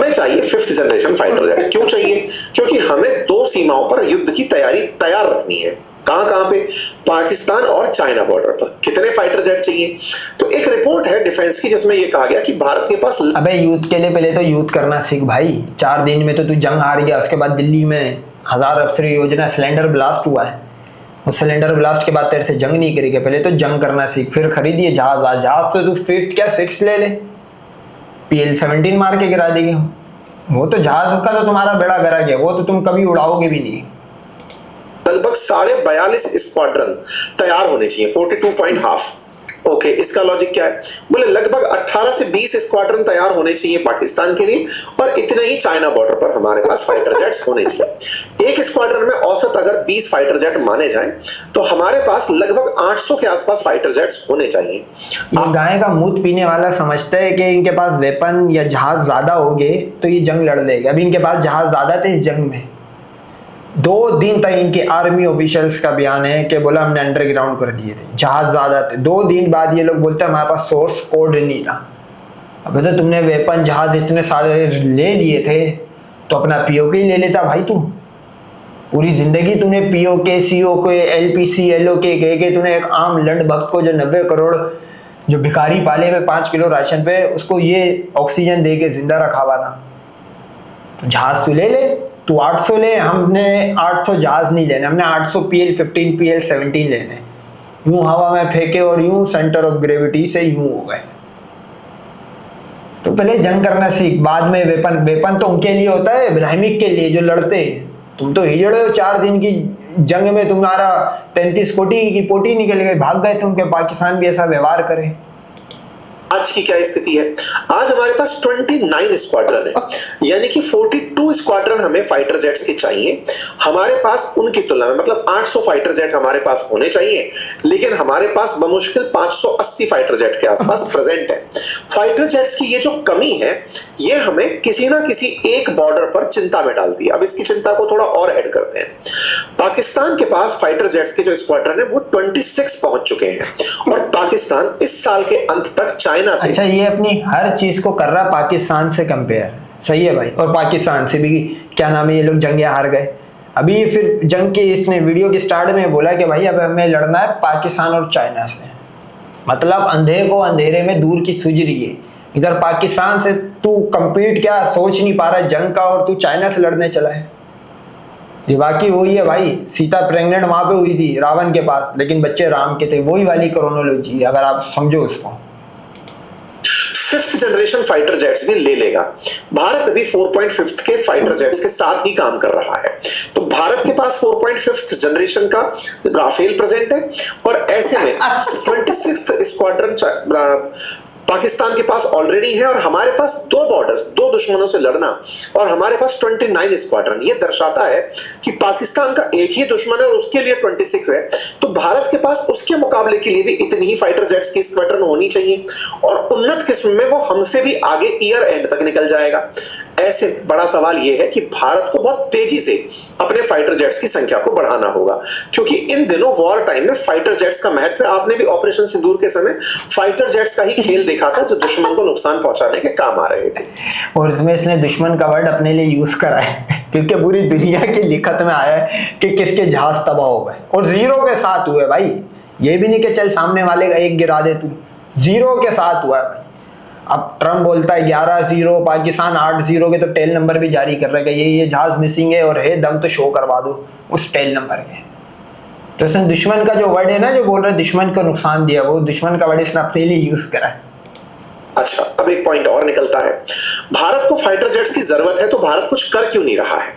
हमें चाहिए 5th generation fighter jet. क्यों चाहिए? क्योंकि हमें दो सीमाओं पर युद्ध की तैयारी तैयार रखनी है। कहां पे? पाकिस्तान और चाइना बॉर्डर पर। कितने फाइटर जेट चाहिए? तो एक रिपोर्ट है डिफेंस की जिसमें यह कहा गया कि भारत के पास, अबे युद्ध के लिए पहले तो युद्ध करना सीख भाई। 4 दिन में तो तू जंग हार गया, उसके बाद दिल्ली में 1000 अफसरी योजना सिलेंडर ब्लास्ट हुआ है। उस सिलेंडर ब्लास्ट के बाद तेरे से जंग नहीं करेगा। पहले तो जंग करना सीख, फिर खरीदिए जहाज। जहाज तो तू 5th क्या 6th ले ले, PL-17 मार के गिरा देगी। वो तो जहाज का तो तुम्हारा बेड़ा गरक है, वो तो तुम कभी उड़ाओगे भी नहीं। लगभग 42.5 स्क्वाड्रन तैयार होने चाहिए, 42.5। ओके, इसका लॉजिक क्या है? बोले लगभग 18 से 20 स्क्वाड्रन तैयार होने चाहिए पाकिस्तान के लिए, और इतने ही चाइना बॉर्डर पर हमारे पास फाइटर जेट्स होने चाहिए। एक स्क्वाड्रन में औसत अगर 20 फाइटर जेट माने जाएं, तो हमारे पास लगभग 800 के आसपास फाइटर जेट्स होने चाहिए। ये गाय का मूत पीने वाला समझते हैं कि इनके पास वेपन या जहाज ज्यादा हो गए तो ये जंग लड़ लेगा। अभी इनके पास जहाज ज्यादा थे इस जंग में। 2 दिन तक इनके आर्मी ऑफिशियल्स का बयान है कि बोला हमने अंडरग्राउंड कर दिए थे, जहाज ज्यादा थे। 2 दिन बाद ये लोग बोलते हैं हमारे पास सोर्स कोड नहीं था। अबे तो तुमने वेपन जहाज इतने सारे ले लिए थे तो अपना POK ले लेता भाई। तू पूरी जिंदगी तूने POK COK LPC LOK कह तूने एक आम लंड भक्त को जो 90 करोड़ जो भिखारी पाले में 5 किलो राशन पे उसको ये ऑक्सीजन दे के जिंदा रखा हुआ था। तो जहाज तू ले ले, तू 800 ले, हमने 800 जहाज नहीं लेने, हमने 800 PL-15 PL-17 लेने। यूं हवा में फेंके और यूं सेंटर ऑफ ग्रेविटी से यूं हो गए। तो पहले जंग करना सीख, बाद में वेपन तो उनके लिए होता है इब्राहिमिक के लिए जो लड़ते। तुम तो हिजड़े हो। 4 दिन की जंग में तुम्हारा 33 कोटी की पोटी निकल गई, भाग गए तुम के पाकिस्तान भी ऐसा व्यवहार करे। आज की क्या स्थिति है? आज हमारे पास 29 स्क्वाड्रन है, यानी कि 42 स्क्वाड्रन हमें फाइटर जेट्स के चाहिए। हमारे पास उनकी तुलना में मतलब 800 फाइटर जेट हमारे पास होने चाहिए, लेकिन हमारे पास बमुश्किल 580 फाइटर जेट के आसपास प्रेजेंट है। फाइटर जेट्स की ये जो कमी है, ये हमें किसी ना किसी एक बॉर्डर पर चिंता में डालती है। अब इसकी चिंता को थोड़ा और ऐड करते हैं। पाकिस्तान के पास फाइटर जेट्स के जो स्क्वाड्रन है वो 26 पहुंच चुके हैं, और पाकिस्तान इस साल के अंत तक चाइना से, अच्छा ये अपनी हर चीज को कर रहा पाकिस्तान से कंपेयर, सही है भाई। और पाकिस्तान से भी क्या नाम है, ये लोग जंगे हार गए। अभी फिर जंग के इसने वीडियो के स्टार्ट में बोला कि भाई अब हमें लड़ना है पाकिस्तान और चाइना से। मतलब अंधे को अंधेरे में दूर की सूझ रही है। इधर पाकिस्तान से तू कंपीट क्या सोच नहीं पा रहा जंग का, और तू चाइना से लड़ने चला है। ये बाकी वही है भाई, सीता प्रेग्नेंट वहां पे हुई थी रावण के पास, लेकिन बच्चे राम के थे। वही वाली क्रोनोलॉजी है अगर आप समझो उसको। 5th जनरेशन फाइटर जेट्स भी ले लेगा। भारत अभी 4.5 के फाइटर जेट्स के साथ ही काम कर रहा है। तो भारत के पास 4.5 जनरेशन का राफेल प्रेजेंट है, और ऐसे में 26th स्क्वाड्रन पाकिस्तान के पास ऑलरेडी है, और हमारे पास 2 बॉर्डर्स, 2 दुश्मनों से लड़ना, और हमारे पास 29 स्क्वाड्रन। ये दर्शाता है कि पाकिस्तान का एक ही दुश्मन है और उसके लिए 26 है। तो भारत के पास उसके मुकाबले के लिए भी इतनी ही फाइटर जेट्स की स्क्वाड्रन होनी चाहिए, और उन्नत किस्म में वो हमसे भी आगे ईयर एंड तक निकल जाएगा। ऐसे बड़ा सवाल यह है कि भारत को बहुत तेजी से अपने फाइटर जेट्स की संख्या को बढ़ाना होगा, क्योंकि इन दिनों वॉर टाइम में फाइटर जेट्स का महत्व, आपने भी ऑपरेशन सिंदूर के समय फाइटर जेट्स का ही खेल देखा था जो दुश्मन को नुकसान पहुंचाने के काम आ रहे थे। और इसमें इसने दुश्मन का वर्ड अपने लिए यूज करा है, क्योंकि पूरी दुनिया की लिखत में आया है कि किसके जहाज तबाह हो गए, और 0 के साथ हुए भाई। ये भी नहीं कि चल सामने वाले का एक गिरा दे, तू 0 के साथ हुआ है भाई। अब ट्रम्प बोलता है 11-0, पाकिस्तान 8-0 के तो टेल नंबर भी जारी कर रहा है, ये जहाज मिसिंग है और है, दम तो शो करवा दो उस टेल नंबर के। तो इसने दुश्मन का जो वर्ड है ना, जो बोल रहा है दुश्मन को नुकसान दिया, वो दुश्मन का वर्ड इसने अपने लिए यूज करा है। अच्छा, अब एक पॉइंट और निकलता है। भारत को फाइटर जेट्स की जरूरत है, तो भारत कुछ कर क्यों नहीं रहा है?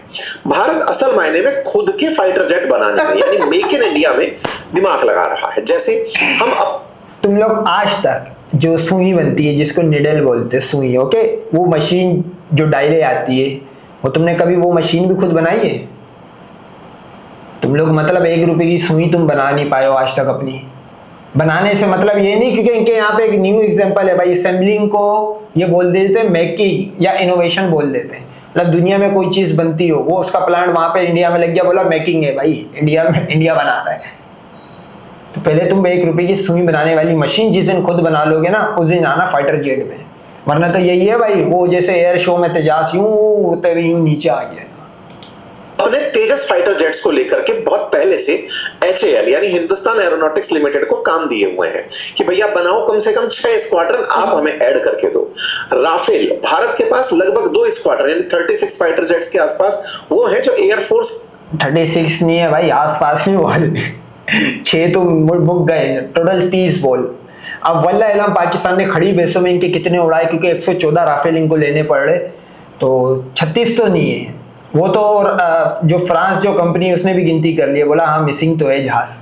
भारत असल मायने में खुद के फाइटर जेट बनाने में, यानी मेक इन इंडिया में दिमाग लगा रहा है। जैसे हम अब, तुम लोग आज तक जो सुई बनती है, जिसको निडल बोलते हैं, सुई, ओके, वो मशीन जो डायले आती है, वो तुमने कभी वो मशीन भी खुद बनाई है? तुम लोग मतलब 1 रुपए की सुई तुम बना नहीं पाए हो आज तक अपनी। बनाने से मतलब ये नहीं, क्योंकि इनके यहाँ पे एक न्यू एग्जांपल है भाई, असेंबलिंग को ये बोल देते हैं मेकिंग या इनोवेशन बोल देते हैं। मतलब दुनिया में कोई चीज बनती हो, वो उसका प्लांट वहां पे इंडिया में लग गया, बोला मेकिंग है भाई, इंडिया में, इंडिया बना रहा है। तो पहले तुम 1 रुपए की सुई बनाने वाली मशीन जिस दिन खुद बना लोगे ना, उस दिन आना फाइटर जेट में। वरना तो यही है भाई, वो जैसे एयर शो में तेजास यूं उड़ते हुए यूं नीचे आ गया। अपने तेजस फाइटर जेट्स को लेकर के बहुत पहले से HAL यानी हिंदुस्तान एरोनॉटिक्स लिमिटेड को काम दिए हुए हैं कि भैया बनाओ कम से कम 6 स्क्वाड्रन, आप हमें ऐड करके दो। राफेल, भारत के पास लगभग 2 स्क्वाड्रन यानी 36 फाइटर जेट्स के आसपास वो है जो एयरफोर्स 36 नहीं है भाई, आसपास नहीं बोल 6 तो मुक गए, टोटल 30 बोल। अब वल्लाह इलाम पाकिस्तान ने खड़ी बेसों में इनके कितने उड़ाए, क्योंकि 114 राफेल इनको लेने पड़ रहे, तो 36 तो नहीं है वो तो। जो फ्रांस जो कंपनी है उसने भी गिनती कर ली है, बोला हाँ मिसिंग तो है जहाज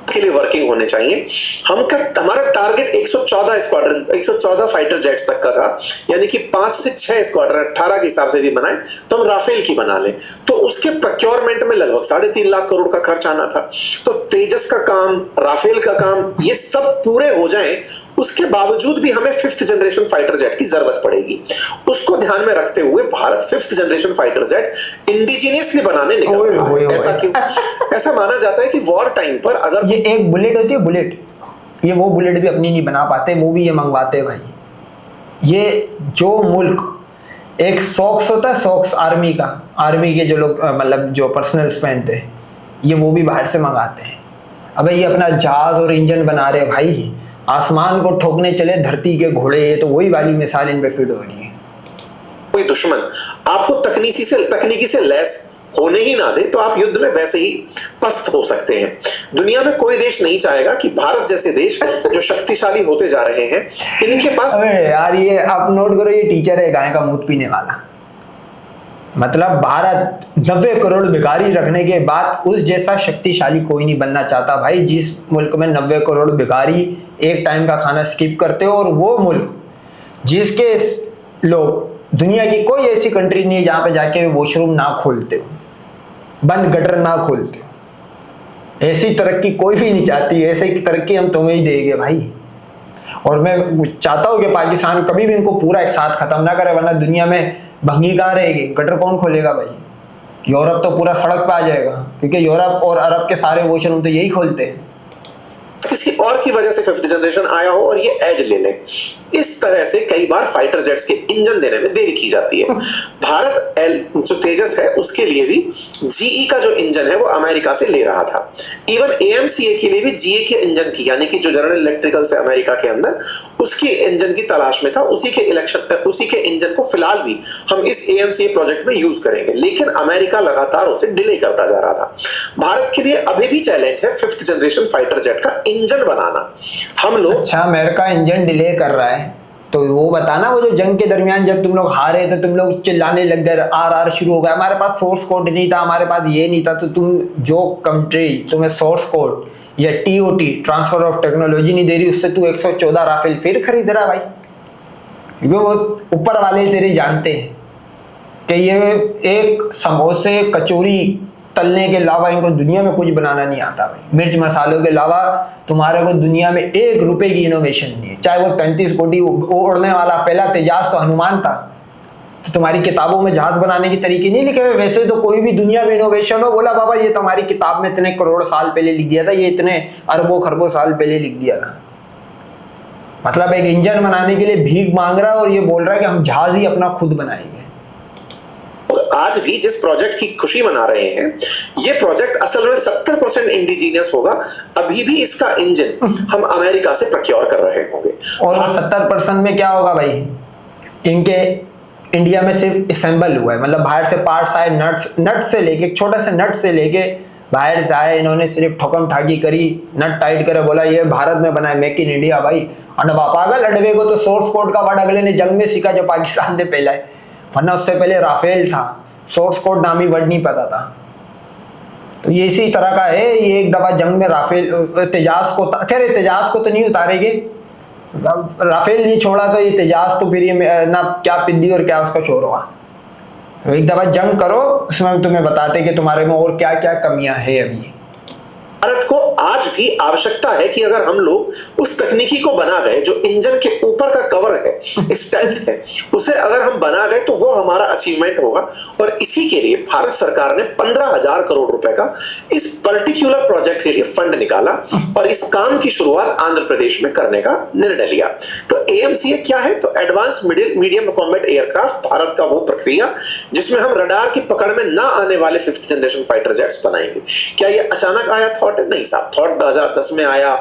के लिए वर्किंग होने चाहिए। हमारा टारगेट 114 स्क्वाड्रन 114 फाइटर जेट्स तक का था, यानी कि 5 से 6 स्क्वाड्रन 18 के हिसाब से भी बनाए तो हम राफेल की बना लें। तो उसके प्रोक्योरमेंट में लगभग 3.5 लाख करोड़ का खर्च आना था। तो तेजस का काम, राफेल का काम, ये सब पूरे हो जाएं, उसके बावजूद भी हमें 5th जनरेशन फाइटर जेट की जरूरत पड़ेगी। उसको ध्यान में रखते हुए Bharat 5th generation fighter jet indigenously बनाने निकल रहा है। ऐसा क्यों? ऐसा माना जाता है कि वॉर टाइम पर अगर ये एक बुलेट होती है, बुलेट, ये वो बुलेट भी अपनी नहीं बना पाते, वो भी ये मंगवाते हैं भाई। ये जो मुल्क एक सॉक्स होता है, सॉक्स आर्मी का, आर्मी के जो लोग मतलब जो पर्सनल्स पहनते हैं, ये वो भी बाहर से मंगाते हैं। अबे ये अपना जहाज और इंजन बना रहे भाई, आसमान को ठोकने चले धरती के घोड़े, ये तो वही वाली मिसाल इन पे फिट हो रही है। कोई दुश्मन आपको तकनीकी से लैस होने ही ना दे तो आप युद्ध में वैसे ही पस्त हो सकते हैं। दुनिया में कोई देश नहीं चाहेगा कि भारत जैसे देश जो शक्तिशाली होते जा रहे हैं, इनके पास। अबे यार ये आप नोट करो, ये टीचर है गाय का मूत पीने वाला। मतलब भारत 90 करोड़ भिखारी रखने के बाद उस जैसा शक्तिशाली कोई नहीं बनना चाहता भाई, जिस मुल्क में 90 करोड़ भिखारी एक टाइम का खाना स्किप करते हो, और वो मुल्क जिसके लोग, दुनिया की कोई ऐसी कंट्री नहीं है जहां पे जाके वॉशरूम ना खोलते हो, बंद गटर ना खोलते हो। ऐसी तरक्की कोई भी नहीं चाहती, ऐसी तरक्की हम तुम्हें ही देंगे भाई। और मैं चाहता हूं कि पाकिस्तान कभी भी इनको पूरा एक साथ खत्म ना करे, वरना दुनिया में भंगी कहाँ रहेगी, गटर कौन खोलेगा भाई। यूरोप तो पूरा सड़क पे आ जाएगा, क्योंकि यूरोप और अरब के सारे वॉशरूम तो यही खोलते हैं। किसी और की वजह से 5th जनरेशन आया हो और ये एज ले ले, इस तरह से कई बार फाइटर जेट्स के इंजन देने में देरी की जाती है। भारत जो तेजस है उसके लिए भी GE का जो इंजन है वो अमेरिका से ले रहा था। इवन AMCA के लिए भी GE के इंजन की, यानी कि जो जनरल इलेक्ट्रिकल्स है अमेरिका के अंदर, उसके इंजन की तलाश में था। उसी के इंजन को फिलहाल भी हम इस AMCA प्रोजेक्ट में यूज करेंगे, लेकिन अमेरिका लगातार उसे डिले करता जा रहा था। भारत के लिए अभी भी चैलेंज है 5th जनरेशन फाइटर जेट का इंजन बनाना। हम लोग अच्छा, अमेरिका इंजन डिले कर रहा है तो वो बताना, वो जो जंग के दरमियान जब तुम लोग हारे तो तुम लोग चिल्लाने लग गए, RR शुरू हो गया, हमारे पास सोर्स कोड नहीं था, हमारे पास ये नहीं था, तो तुम जो कंट्री तुम्हें सोर्स कोड या TOT ट्रांसफर ऑफ टेक्नोलॉजी नहीं दे रही, उससे तू 114 राफेल फिर खरीद रहा भाई। क्योंकि वो ऊपर वाले तेरे जानते हैं कि ये एक समोसे कचौरी तलने के अलावा इनको दुनिया में कुछ बनाना नहीं आता भाई। मिर्च मसालों के अलावा तुम्हारे को दुनिया में 1 रुपए की इनोवेशन नहीं है। चाहे वो 33 कोटी उड़ने वाला पहला तेजास तो हनुमान था, तो तुम्हारी किताबों में जहाज बनाने के तरीके नहीं लिखे हुए। वैसे तो कोई भी दुनिया में इनोवेशन हो, बोला बाबा ये तो हमारी किताब में इतने करोड़ साल पहले लिख दिया था, ये इतने अरबों खरबों साल पहले लिख दिया था। मतलब एक इंजन बनाने के लिए भीख मांग रहा है और ये बोल रहा है कि हम जहाज ही अपना खुद बनाएंगे। आज भी जिस प्रोजेक्ट की खुशी मना रहे हैं, ये प्रोजेक्ट असल में 70% इंडिजीनियस होगा। अभी भी इसका इंजन हम अमेरिका से प्रोक्योर कर रहे होंगे। और 70% में क्या होगा भाई, इनके इंडिया में सिर्फ असेंबल हुआ है, मतलब बाहर से पार्ट्स आए, नट से लेके, छोटे से नट से लेके बाहर से आए, इन्होंने सिर्फ ठोकम ठाकी करी, नट टाइट करे, बोला ये भारत में बना है, मेक इन इंडिया। भाई अनवा पागल, अडवे को तो सोर्स कोड का वर्ड अगले ने जंग में सीखा जो पाकिस्तान ने पहला है, वरना उससे पहले राफेल था, सोर्स कोड नामी वर्ड नहीं पता था। तो ये इसी तरह का है, ये एक दफा जंग में राफेल तेजास को, खैर तेजास को तो नहीं उतारेंगे, राफेल नहीं छोड़ा तो ये तेजास तो फिर ये ना क्या पिद्दी और क्या उसका शोर हुआ। एक दफा जंग करो, उसमें हम तुम्हें बताते कि तुम्हारे में और क्या क्या कमियां है अभी। भारत को आज भी आवश्यकता है कि अगर हम लोग उस तकनीकी को बना गए जो इंजन के ऊपर का कवर है, स्टेल्थ है, उसे अगर हम बना गए तो वो हमारा अचीवमेंट होगा। और इसी के लिए भारत सरकार ने 15,000 करोड़ रुपए का इस पर्टिकुलर प्रोजेक्ट के लिए फंड निकाला और इस काम की शुरुआत आंध्र प्रदेश में करने का निर्णय लिया। तो एएमसीए क्या है? तो advance medium combat aircraft, Bharat का वो प्रक्रिया जिसमें हम रडार की पकड़ में ना आने वाले 5th जनरेशन फाइटर जेट्स बनाएंगे। क्या ये अचानक आया थॉट? नहीं साहब, थॉट 2010 में आया,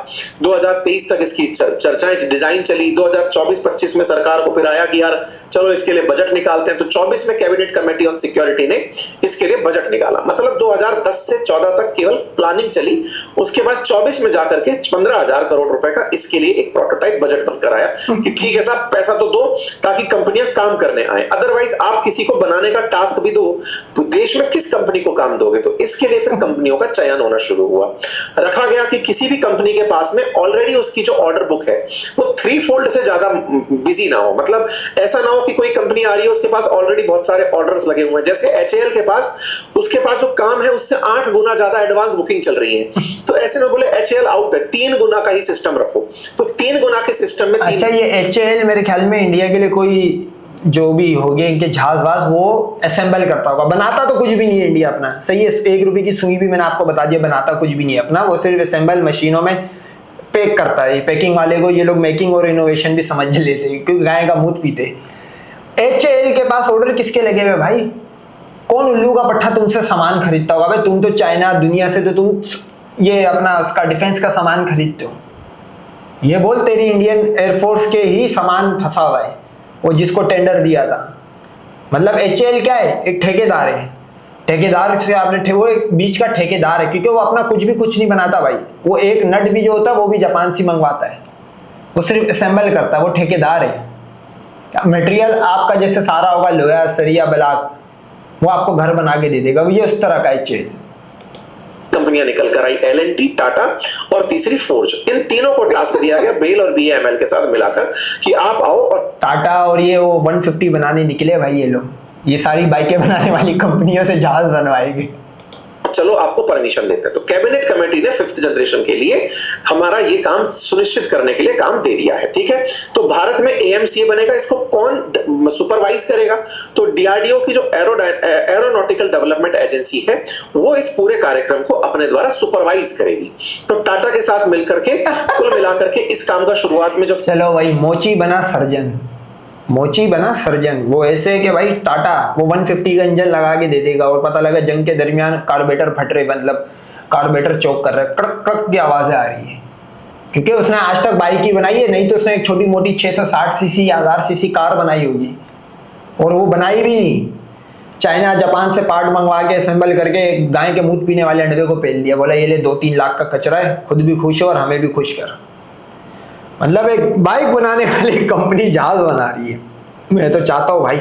2023 तक इसकी चर्चाएं डिजाइन चली, 2024-25 में सरकार को फिर आया कि यार चलो इसके लिए बजट निकालते हैं। तो 24 में कैबिनेट कमेटी ऑन सिक्योरिटी ने इसके लिए बजट निकाला। मतलब 2010 से 14 तक केवल प्लानिंग चली, उसके बाद 24 में जाकर के 15,000 करोड़ रुपए का इसके लिए एक प्रोटोटाइप बजट बनकर आया कि ठीक है साहब, पैसा तो दो ताकि कंपनियां काम करने आए, अदरवाइज आप किसी को बनाने का टास्क भी दो तो देश में किस कंपनी को काम दोगे? तो इसके लिए फिर कंपनियों का चयन होना शुरू हुआ। रखा गया कि किसी भी कंपनी के पास में ऑलरेडी उसकी जो ऑर्डर बुक है वो 3-fold से ज्यादा बिजी ना हो। मतलब ऐसा ना हो कि कोई कंपनी आ रही है उसके पास ऑलरेडी बहुत सारे ऑर्डर्स लगे हुए हैं, जैसे एचएएल के पास, उसके पास जो काम है उससे 8 गुना ज्यादा एडवांस बुकिंग चल रही है। तो ऐसे में बोले एचएएल आउट है, 3 गुना का ही सिस्टम रखो। तो 3 गुना के सिस्टम में अच्छा, ये एचएएल मेरे ख्याल में इंडिया के लिए कोई जो भी हो गए इनके जहाज वाज वो असेंबल करता होगा, बनाता तो कुछ भी नहीं है इंडिया अपना। सही है, 1 रुपए की सुई भी मैंने आपको बता दिया, बनाता कुछ भी नहीं है अपना, वो सिर्फ असेंबल मशीनों में पैक करता है। पैकिंग वाले को ये लोग मेकिंग और इनोवेशन भी समझ लेते हैं क्योंकि गाय का मूत पीते। एचएएल के पास ऑर्डर किसके लगे हुए भाई? कौन उल्लू का पट्टा तुमसे सामान खरीदता होगा भाई? तुम तो चाइना दुनिया से तो तुम ये अपना उसका डिफेंस का सामान खरीदते हो। ये बोल तेरी इंडियन एयरफोर्स के ही सामान फंसा हुआ है वो जिसको टेंडर दिया था। मतलब एचएएल क्या है? एक ठेकेदार है। ठेकेदार से आपने वो एक बीच का ठेकेदार है क्योंकि वो अपना कुछ नहीं बनाता भाई। वो एक नट भी जो होता है वो भी जापान से मंगवाता है, वो सिर्फ असेंबल करता है, वो ठेकेदार है। मटेरियल आपका जैसे सारा होगा लोहा सरिया ब्लॉक, वो आपको घर बना के दे देगा। ये उस तरह का एचएएल। कंपनियां निकल कर आई, एलएनटी, टाटा और तीसरी फोर्ज। इन तीनों को टास्क दिया गया बेल और बीएमएल के साथ मिलाकर कि आप आओ। और टाटा और ये वो 150 बनाने निकले भाई, ये लोग ये सारी बाइकें बनाने वाली कंपनियों से जहाज बनवाएंगे। चलो आपको परमिशन देते हैं। तो कैबिनेट कमेटी ने 5th जनरेशन के लिए हमारा ये काम सुनिश्चित करने के लिए काम दे दिया है। ठीक है, तो भारत में एएमसीए बनेगा। इसको कौन सुपरवाइज करेगा? तो डीआरडीओ की जो एरोनॉटिकल डेवलपमेंट एजेंसी है वो इस पूरे कार्यक्रम को अपने द्वारा सुपरवाइज करेगी। तो टाटा के साथ मिलकर के कुल मिलाकर के इस काम का शुरुआत में जो चलो भाई, मोची बना सर्जन, मोची बना सर्जन। वो ऐसे है कि भाई टाटा वो 150 का इंजन लगा के दे देगा और पता लगा जंग के दरमियान कार्बोरेटर फट रहे, मतलब कार्बोरेटर चौक कर रहे, कड़क कड़क की आवाजें आ रही है क्योंकि उसने आज तक बाइक ही बनाई है, नहीं तो उसने एक छोटी मोटी 660 सीसी या 1000 सीसी कार बनाई होगी और वो बनाई भी नहीं। चाइना जापान से पार्ट मंगवा के असेंबल करके गाय के मूत पीने वाले अंडे को पहन दिया, बोला ये ले 2-3 लाख का कचरा है, खुद भी खुश हो और हमें भी खुश कर। मतलब एक बाइक बनाने वाली कंपनी जहाज बना रही है। मैं तो चाहता हूँ भाई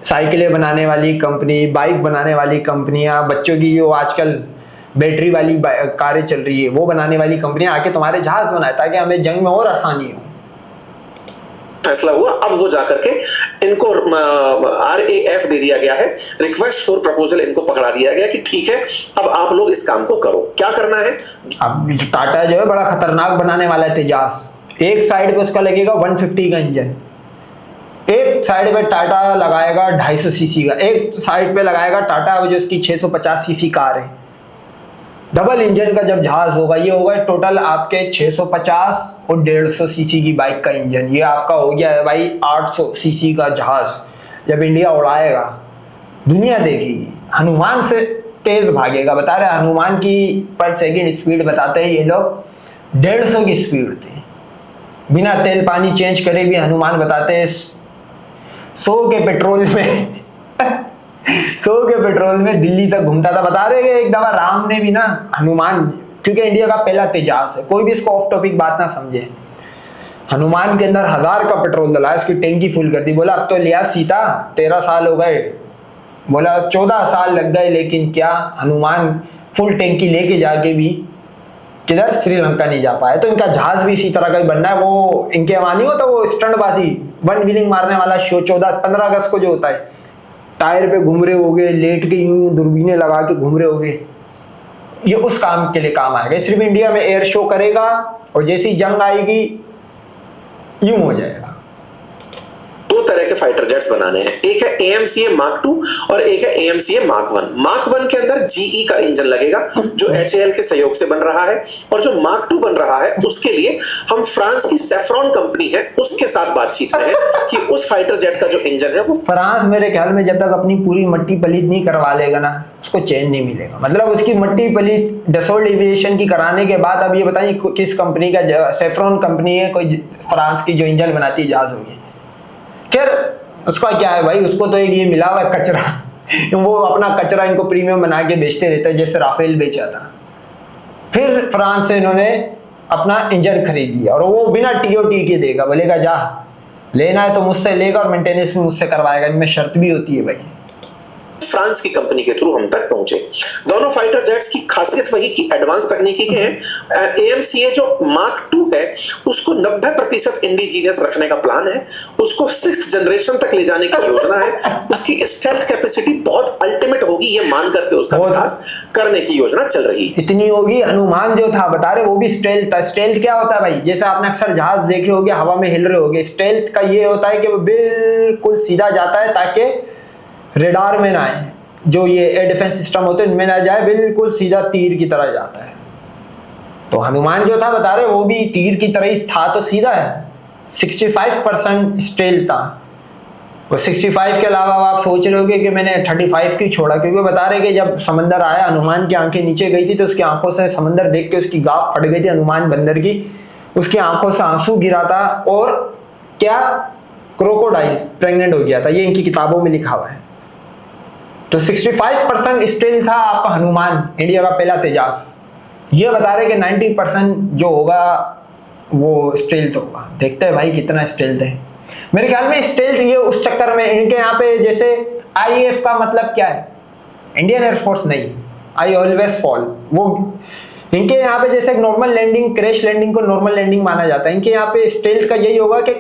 साइकिलें बनाने वाली कंपनी, बाइक बनाने वाली कंपनियां, बच्चों की जो आजकल बैटरी वाली कारें चल रही है वो बनाने वाली कंपनियां आके तुम्हारे जहाज बनाए ताकि हमें जंग में और आसानी हो। फैसला हुआ, अब वो जाकर के इनको RAF दे दिया गया है, रिक्वेस्ट फॉर प्रपोजल इनको पकड़ा दिया गया कि ठीक है अब आप लोग इस काम को करो। क्या करना है? अब टाटा जो है बड़ा खतरनाक बनाने वाला है तेजास। एक साइड पे उसका लगेगा 150 का इंजन, एक साइड पे टाटा लगाएगा 250 सीसी का, एक साइड पे लगाएगा टाटा जो उसकी 650 सीसी कार है। डबल इंजन का जब जहाज होगा ये होगा टोटल आपके 650 और 150 सीसी की बाइक का इंजन, ये आपका हो गया है भाई 800 सीसी का जहाज। जब इंडिया उड़ाएगा दुनिया देखेगी, हनुमान से तेज भागेगा। बता रहे हनुमान की पर सेकंड स्पीड बताते हैं ये लोग 150 की स्पीड थी, बिना तेल पानी चेंज करे भी हनुमान बताते हैं 100 के पेट्रोल में 100 के पेट्रोल में दिल्ली तक घूमता था। बता रहे हैं एक दफा राम ने भी ना, हनुमान क्योंकि इंडिया का पहला तेजास है, कोई भी इसको ऑफ टॉपिक बात ना समझे, हनुमान के अंदर 1000 का पेट्रोल डला, इसकी टैंकी फुल कर दी। बोला अब तो लिया सीता 13 साल हो गए, बोला 14 साल लग गए, लेकिन क्या हनुमान फुल टैंकी लेके जाके भी किधर श्रीलंका नहीं जा पाए। तो इनका जहाज भी इसी तरह का ही बनना है। वो इनके वहां नहीं होता वो स्टंटबाजी, वन व्हीलिंग मारने वाला शो 15 अगस्त को जो होता है, टायर पे घूम रहे होगे, लेट के यूं दूरबीनें लगा के घूम रहे होगे, ये उस काम के लिए काम आएगा। सिर्फ इंडिया में एयर शो करेगा और जैसी जंग आएगी यूं हो जाएगा। दो तरह के फाइटर जेट्स बनाने हैं, एक है AMCA Mark 2 और एक है AMCA Mark 1। Mark 1 के अंदर GE का इंजन लगेगा जो HAL के सहयोग से बन रहा है, और जो Mark 2 बन रहा है उसके लिए हम फ्रांस की सेफ्रॉन कंपनी है उसके साथ बातचीत में है कि उस फाइटर जेट का जो इंजन है वो फ्रांस मेरे ख्याल में जब तक अपनी पूरी मट्टी पलीत नहीं करवा लेगा ना, उसको चैन नहीं मिलेगा। मतलब उसकी मट्टी पलीत डसोल्ट एविएशन की कराने के बाद अब ये बताइए किस कंपनी का, सेफ्रॉन कंपनी है कोई फ्रांस की जो इंजन बनाती है जहाज होगी। खैर उसका क्या है भाई, उसको तो एक ये मिला हुआ कचरा वो अपना कचरा इनको प्रीमियम बना के बेचते रहते हैं, जैसे राफेल बेचा था। फिर फ्रांस से इन्होंने अपना इंजन खरीद लिया और वो बिना TOT के देगा, बोलेगा जा लेना है तो मुझसे लेगा और मेंटेनेंस भी मुझसे करवाएगा, इनमें शर्त भी होती है भाई। फ्रांस की कंपनी के थ्रू हम तक पहुंचे। दोनों फाइटर जेट्स की खासियत वही की एडवांस तकनीकी के हैं। AMCA जो Mark 2 है उसको 90% इंडिजीनियस रखने का प्लान है, उसको 6th जनरेशन तक ले जाने की योजना है। उसकी स्टेल्थ कैपेसिटी बहुत अल्टीमेट होगी, ये मान करके उसका विकास करने की योजना चल रही है। इतनी होगी, अनुमान जो था बता रहे वो भी स्टेल्थ था। स्टेल्थ क्या होता है भाई, जैसे आपने अक्सर जहाज देखे होंगे हवा में हिल रहे होंगे, स्टेल्थ का ये होता है कि वो बिल्कुल सीधा जाता है ताकि रेडार में ना आए, जो ये एयर डिफेंस सिस्टम होते हैं इनमें ना जाए, बिल्कुल सीधा तीर की तरह जाता है। तो हनुमान जो था बता रहे वो भी तीर की तरह ही था, तो सीधा है। 65% स्टेल्थ था, और 65 के अलावा आप सोच रहे होगे कि मैंने 35 की छोड़ा, क्योंकि बता रहे कि जब समंदर आया हनुमान की आंखें नीचे गई थी तो उसकी आंखों से समंदर देख के उसकी गाफ फट गई थी हनुमान बंदर की, उसकी आंखों से आंसू गिरा था, और क्या क्रोकोडाइल प्रेग्नेंट हो गया था, ये इनकी किताबों में लिखा हुआ है। तो 65% स्टेल्थ था आपका हनुमान, इंडिया का पहला तेजास। ये बता रहे कि 90% जो होगा वो स्टेल्थ होगा। देखते हैं भाई कितना स्टेल्थ है। मेरे ख्याल में स्टेल्थ ये उस चक्कर में इनके यहाँ पे, जैसे IAF का मतलब क्या है, इंडियन एयरफोर्स नहीं, आई ऑलवेज फॉल। वो इनके यहाँ पे जैसे नॉर्मल लैंडिंग, क्रैश लैंडिंग को नॉर्मल लैंडिंग माना जाता है, इनके यहाँ पे स्टेल्थ का यही होगा कि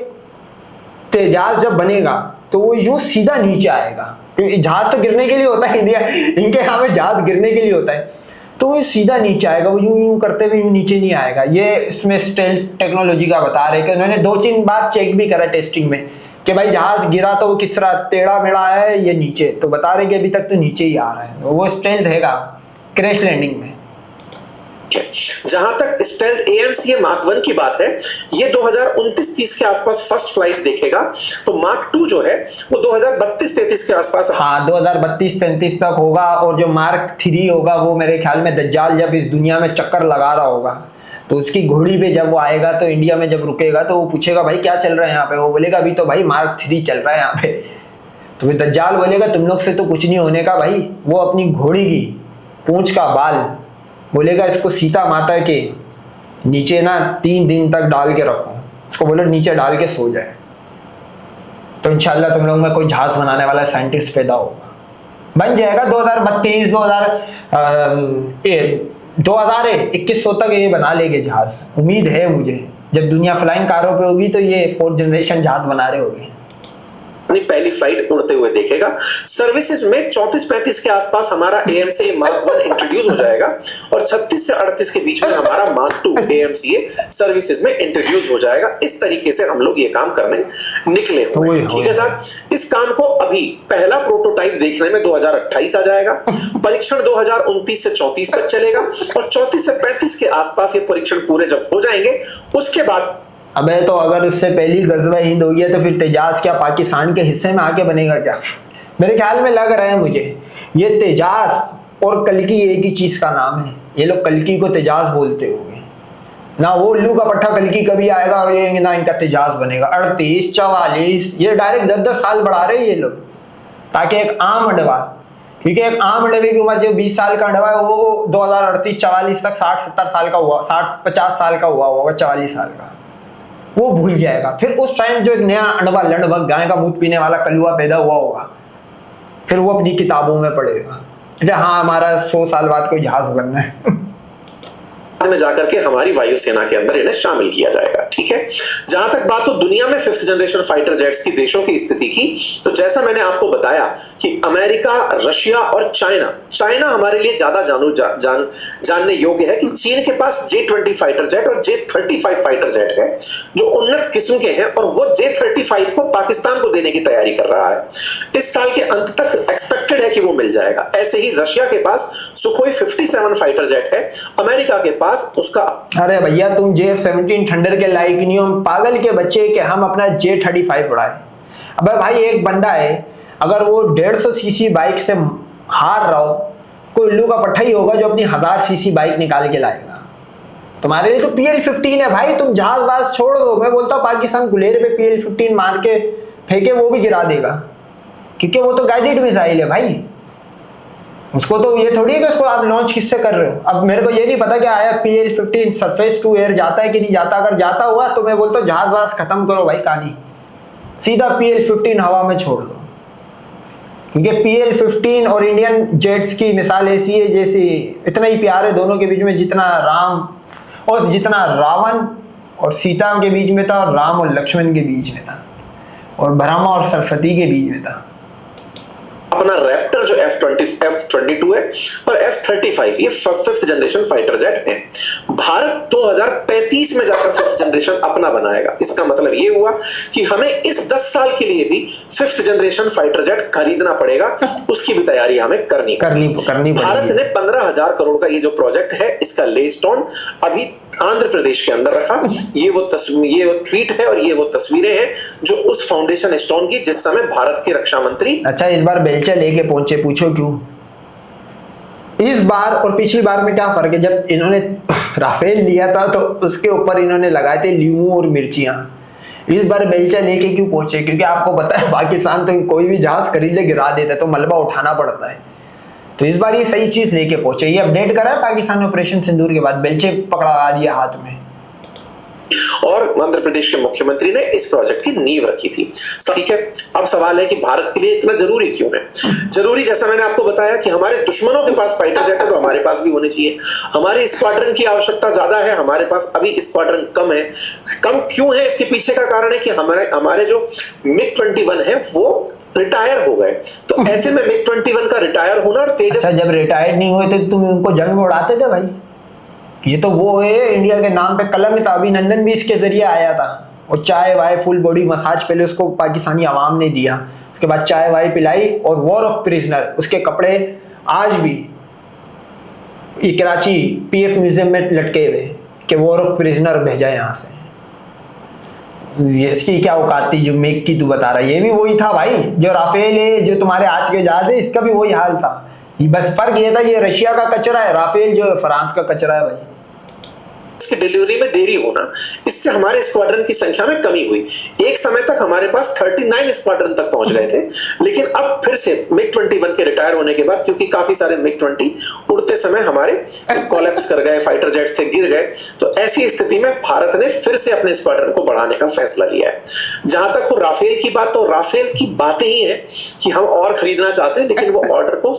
तेजास जब बनेगा तो वो यूं सीधा नीचे आएगा, क्योंकि जहाज तो गिरने के लिए होता है इंडिया, इनके यहाँ पे जहाज गिरने के लिए होता है, तो वो सीधा नीचे आएगा, वो यूं यूं करते हुए यूं नीचे नहीं आएगा। ये इसमें स्टेल्थ टेक्नोलॉजी का बता रहे कि उन्होंने 2-3 बार चेक भी करा टेस्टिंग में कि भाई जहाज गिरा तो वो किस तरह टेढ़ा मेढ़ा है ये नीचे, तो बता रहे कि अभी तक तो नीचे ही आ रहा है, वो स्टेल्थ हैगा क्रैश लैंडिंग में। जहां तक स्टेल्थ AMCA Mark 1 की बात है, ये 2029-30 के आसपास फर्स्ट फ्लाइट देखेगा, तो Mark 2 जो है वो 2032-33 के आसपास। हाँ 2032-33 तक होगा, और जो Mark 3 होगा वो मेरे ख्याल में दज्जाल जब इस दुनिया में चक्कर लगा रहा होगा तो उसकी घोड़ी पे जब वो आएगा तो इंडिया में जब रुकेगा तो वो पूछेगा भाई क्या चल रहा है यहाँ पे, वो बोलेगा अभी तो भाई Mark 3 चल रहा है यहाँ पे। तो फिर दज्जाल बोलेगा तुम लोग से तो कुछ नहीं होने का भाई, वो अपनी घोड़ी की पूंछ का बाल बोलेगा इसको सीता माता के नीचे ना 3 दिन तक डाल के रखो, उसको बोले नीचे डाल के सो जाए, तो इंशाल्लाह तुम लोग में कोई जहाज बनाने वाला साइंटिस्ट पैदा होगा, बन जाएगा 2100 तक ये बना लेंगे जहाज। उम्मीद है मुझे, जब दुनिया फ्लाइंग कारों पे होगी तो ये 4th जनरेशन जहाज बना रहे होंगे। अपनी पहली फ्लाइट उड़ते हुए देखेगा। सर्विसेज में 34-35 के आसपास हमारा AMCA Mark 1 इंट्रोड्यूस हो जाएगा, और 36 से 38 के बीच में हमारा Mark 2 AMCA सर्विसेज में इंट्रोड्यूस हो जाएगा। इस तरीके से हम लोग ये काम करने निकले हुए हैं। ठीक है साहब, इस काम को अभी पहला प्रोटोटाइप देखने में 2028 आ जाएगा, परीक्षण 2029 से 34 तक चलेगा, और 34 से 35 के आसपास ये परीक्षण पूरे जब हो जाएंगे उसके बाद। अबे तो अगर उससे पहली गज़वा हिंद हो गया तो फिर तेजास क्या पाकिस्तान के हिस्से में आके बनेगा क्या? मेरे ख्याल में लग रहा है मुझे ये तेजास और कल्कि एक ही चीज का नाम है। ये लोग कल्कि को तेजास बोलते होंगे ना, वो उल्लू का पट्टा कल्कि कभी आएगा और ये ना इनका तेजास बनेगा। 38, 44 ये डायरेक्ट 10-10 साल बढ़ा रहे हैं ये लोग, ताकि एक आम अडवा, क्योंकि एक आम अडवे की उम्र जो 20 साल का अडवा है वो 2038-44 तक 60-70 साल का हुआ, 60-50 साल का हुआ होगा, 44 साल का, वो भूल जाएगा। फिर उस टाइम जो एक नया अंडवा लंडभग गाय का दूध पीने वाला कलुआ पैदा हुआ होगा, फिर वो अपनी किताबों में पढ़ेगा कि हाँ हमारा 100 साल बाद कोई जहाज बनना है। में जाकर के हमारी वायुसेना के अंदर इन्हें शामिल किया जाएगा। ठीक है, जहां तक बात हो दुनिया में 5th जनरेशन फाइटर जेट्स की देशों की स्थिति की, तो जैसा मैंने आपको बताया कि अमेरिका, रशिया और चाइना हमारे लिए ज्यादा जानने योग्य है कि चीन के पास J-20 फाइटर जेट और J-35 फाइटर जेट है जो उन्नत किस्म के हैं, और वो J-35 को पाकिस्तान को देने की तैयारी कर रहा है। इस साल के अंत तक एक्सपेक्टेड है कि वो मिल जाएगा। ऐसे ही रशिया के पास सुखोई 57 फाइटर जेट है, अमेरिका के पास उसका। अरे भैया तुम J-17 थंडर के लायक नहीं हो, हम पागल के बच्चे कि हम अपना J-35 उड़ाए। अबे भाई एक बंदा है, अगर वो 150 सीसी बाइक से हार रहा हो, कोई उल्लू का पट्टा ही होगा जो अपनी 1000 सीसी बाइक निकाल के लाएगा। तुम्हारे लिए तो PL-15 है भाई, तुम जहाजबाज छोड़ दो। मैं बोलता हूँ पाकिस्तान गुलेर पे PL-15 मार के फेंके, वो भी गिरा देगा, क्योंकि वो तो गाइडेड मिसाइल है भाई। उसको तो ये थोड़ी है कि उसको आप लॉन्च किससे कर रहे हो। अब मेरे को ये नहीं पता कि आया PL-15 सरफेस टू एयर जाता है कि नहीं जाता। अगर जाता हुआ तो मैं बोलता हूँ जहाजबाज खत्म करो भाई कहानी, सीधा PL-15 हवा में छोड़ दो। क्योंकि PL-15 और इंडियन जेट्स की मिसाल ऐसी है जैसे इतना ही प्यार है दोनों के बीच में जितना राम और जितना रावण और सीता के बीच में था, और राम और लक्ष्मण के बीच में था, और ब्रह्मा और सरस्वती के बीच में था। अपना रैप्टर जो F-22 है और F-35 ये 5th जनरेशन फाइटर जेट है। भारत 2035 में जाकर 5th जनरेशन अपना बनाएगा। इसका मतलब ये हुआ कि हमें इस 10 साल के लिए भी 5th जनरेशन फाइटर जेट खरीदना पड़ेगा, उसकी भी तैयारी हमें करनी भारत ने 15,000 करोड़ का ये जो प्रोजेक्ट है, इसका ले स्टोन अभी आंध्र प्रदेश के अंदर रखा। ये वो ट्वीट है और ये वो तस्वीरें हैं जो उस फाउंडेशन स्टोन की जिस समय भारत के रक्षा मंत्री। अच्छा, इस बार बेलचा लेके पहुंचे, पूछो क्यों? इस बार और पिछली बार में क्या फर्क है? जब इन्होंने राफेल लिया था तो उसके ऊपर इन्होंने लगाए थे लीमू और मिर्चियां। इस बार बेलचा लेके क्यों पहुंचे? क्योंकि आपको पता है पाकिस्तान तो कोई भी जहाज खरीद ले गिरा देता है, तो मलबा उठाना पड़ता है। तो इस बार ये सही चीज लेके पहुंचे। ये अपडेट करा है पाकिस्तान ऑपरेशन सिंदूर के बाद, बेलचे पकड़ा दिया हाथ में। और आंध्र प्रदेश के मुख्यमंत्री ने इस प्रोजेक्ट की नींव रखी थी। ठीक है, अब सवाल है कि भारत के लिए इतना जरूरी क्यों है? जरूरी, जैसा मैंने आपको बताया कि हमारे दुश्मनों के पास फाइटर जेट है तो हमारे पास भी होने चाहिए। हमारे स्क्वाड्रन की आवश्यकता ज्यादा है, हमारे पास अभी स्क्वाड्रन कम है। कम क्यों है? इसके पीछे का कारण है कि हमारे जो MiG-21 है वो रिटायर हो गए। तो ऐसे में MiG-21 का रिटायर होना और तेजस। अच्छा, जब रिटायर नहीं हुए थे तो तुम उनको जंग में उड़ाते थे भाई? ये तो वो है इंडिया के नाम पे कलंक था। अभिनंदन भी इसके जरिए आया था, और चाय वाय फुल बॉडी मसाज पहले उसको पाकिस्तानी आवाम ने दिया, उसके बाद चाय वाय पिलाई, और वॉर ऑफ प्रिजनर उसके कपड़े आज भी ये कराची PF म्यूजियम में लटके हुए कि वॉर ऑफ प्रिजनर भेजा यहाँ से। ये इसकी क्या औकात थी जो मेक की तू बता रहा है? ये भी वही था भाई जो राफेल है, जो तुम्हारे आज के जहाज है, इसका भी वही हाल था। ये बस फर्क ये था, ये रशिया का कचरा है, राफेल जो फ्रांस का कचरा है भाई। की डिलीवरी में देरी होना, इससे हमारे स्क्वाड्रन की संख्या में कमी हुई। एक समय तक हमारे पास 39 स्क्वाड्रन तक पहुंच गए थे, लेकिन अब फिर से MiG-21 के रिटायर होने के बाद, क्योंकि काफी सारे MiG-20 उड़ते समय हमारे कोलैप्स कर गए, फाइटर जेट्स थे गिर गए, तो ऐसी स्थिति में भारत ने फिर से अपने स्क्वाड्रन को बढ़ाने का फैसला लिया है। जहां तक हो राफेल की बात, तो राफेल की बातें ही है कि हम और खरीदना चाहते हैं, लेकिन वो ऑर्डर को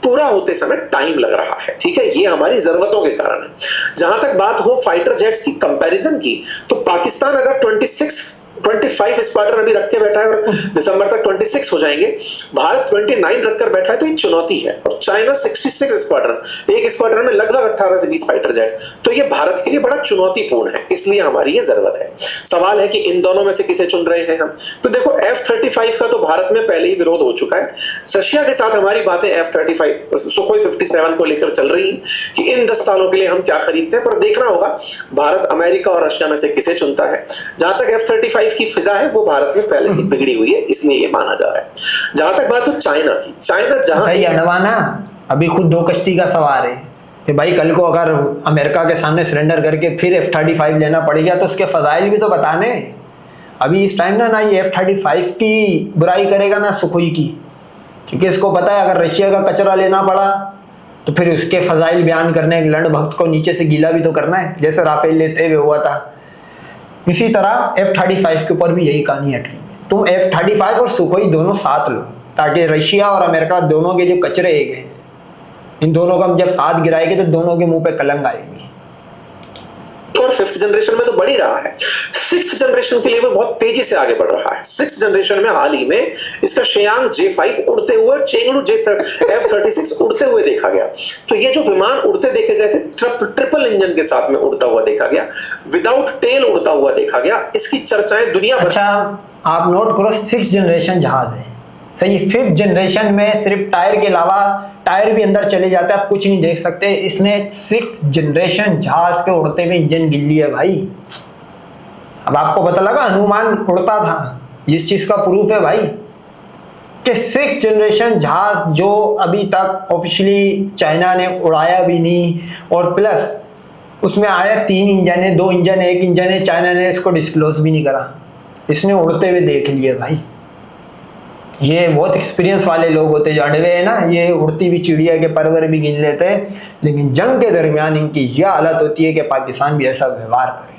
पूरा होते समय टाइम लग रहा है। ठीक है, ये हमारी जरूरतों के कारण है। जहां तक बात हो फाइटर जेट्स की कंपैरिजन की, तो पाकिस्तान अगर 25 स्क्वाड्रन अभी रख के बैठा है और दिसंबर तक 26 हो जाएंगे, भारत 29 रखकर बैठा है, तो ये चुनौती है। और चाइना 66 स्क्वाड्रन, एक स्क्वाड्रन में लगभग 18 से 20 फाइटर जेट, तो ये भारत के लिए बड़ा चुनौतीपूर्ण है, इसलिए हमारी ये जरूरत है। सवाल है कि इन दोनों में से किसे चुन रहे हैं हम? तो देखो F-35 का तो भारत में पहले ही विरोध हो चुका है। रशिया के साथ हमारी बातें F-35 सुखोई 57 को लेकर चल रही है कि इन 10 सालों के लिए हम क्या खरीदते हैं, पर देखना होगा भारत अमेरिका और रशिया में से किसे चुनता है। जहां तक F-35 की फिजा है वो भारत में पहले से बिगड़ी हुई है, इसलिए ये माना जा रहा है। जहां तक बात हो चाइना की, चाइना जहां सही अडवाना अभी खुद 2 कश्ती का सवार है कि भाई कल को अगर अमेरिका के सामने सरेंडर करके फिर F-35 लेना पड़ेगा तो उसके फजाइल भी तो बताने। अभी इस टाइम ना ये F-35 की बुराई करेगा ना सुखोई की, क्योंकि इसको पता है अगर रशिया का कचरा लेना पड़ा तो फिर उसके फजाइल बयान करने, लंड भक्त को नीचे से गीला भी तो करना है, जैसे राफेल लेते हुए हुआ था। इसी तरह F-35 के ऊपर भी यही कहानी अटकी। तुम F-35 और सुखोई दोनों साथ लो, ताकि रशिया और अमेरिका दोनों के जो कचरे एक हैं, इन दोनों को हम जब साथ गिराएंगे तो दोनों के मुंह पे कलंक आएगी। और 5th जनरेशन में तो बढ़ ही रहा है। 6th जनरेशन के लिए भी बहुत तेजी से आगे बढ़ रहा है। 6th जनरेशन में हाल ही में इसका शेयांग J5 उड़ते हुए, चेंगडू F-36 उड़ते हुए देखा गया। तो ये जो विमान उड़ते देखे गए थे, ट्रिपल इंजन के साथ में उड़ता हुआ देखा गया, विदाउट टेल उड़ता हुआ देखा गया। इसकी चर्चाएं दुनिया भर। अच्छा, आप नोट करो 6th जनरेशन जहाज है, सही। 5th जनरेशन में सिर्फ टायर के अलावा, टायर भी अंदर चले जाते हैं, आप कुछ नहीं देख सकते। इसने 6th जनरेशन जहाज के उड़ते हुए इंजन गिन लिया भाई। अब आपको पता लगा हनुमान उड़ता था, इस चीज का प्रूफ है भाई कि 6th जनरेशन जहाज जो अभी तक ऑफिशियली चाइना ने उड़ाया भी नहीं, और प्लस उसमें आया 3 इंजन है, 2 इंजन है, 1 इंजन है, चाइना ने इसको डिस्क्लोज भी नहीं करा, इसने उड़ते हुए देख लिए भाई। ये बहुत एक्सपीरियंस वाले लोग होते जो अड़वे हैं ना, ये उड़ती हुई चिड़िया के परवर भी गिन लेते हैं, लेकिन जंग के दरमियान इनकी यह हालत होती है कि पाकिस्तान भी ऐसा व्यवहार करे।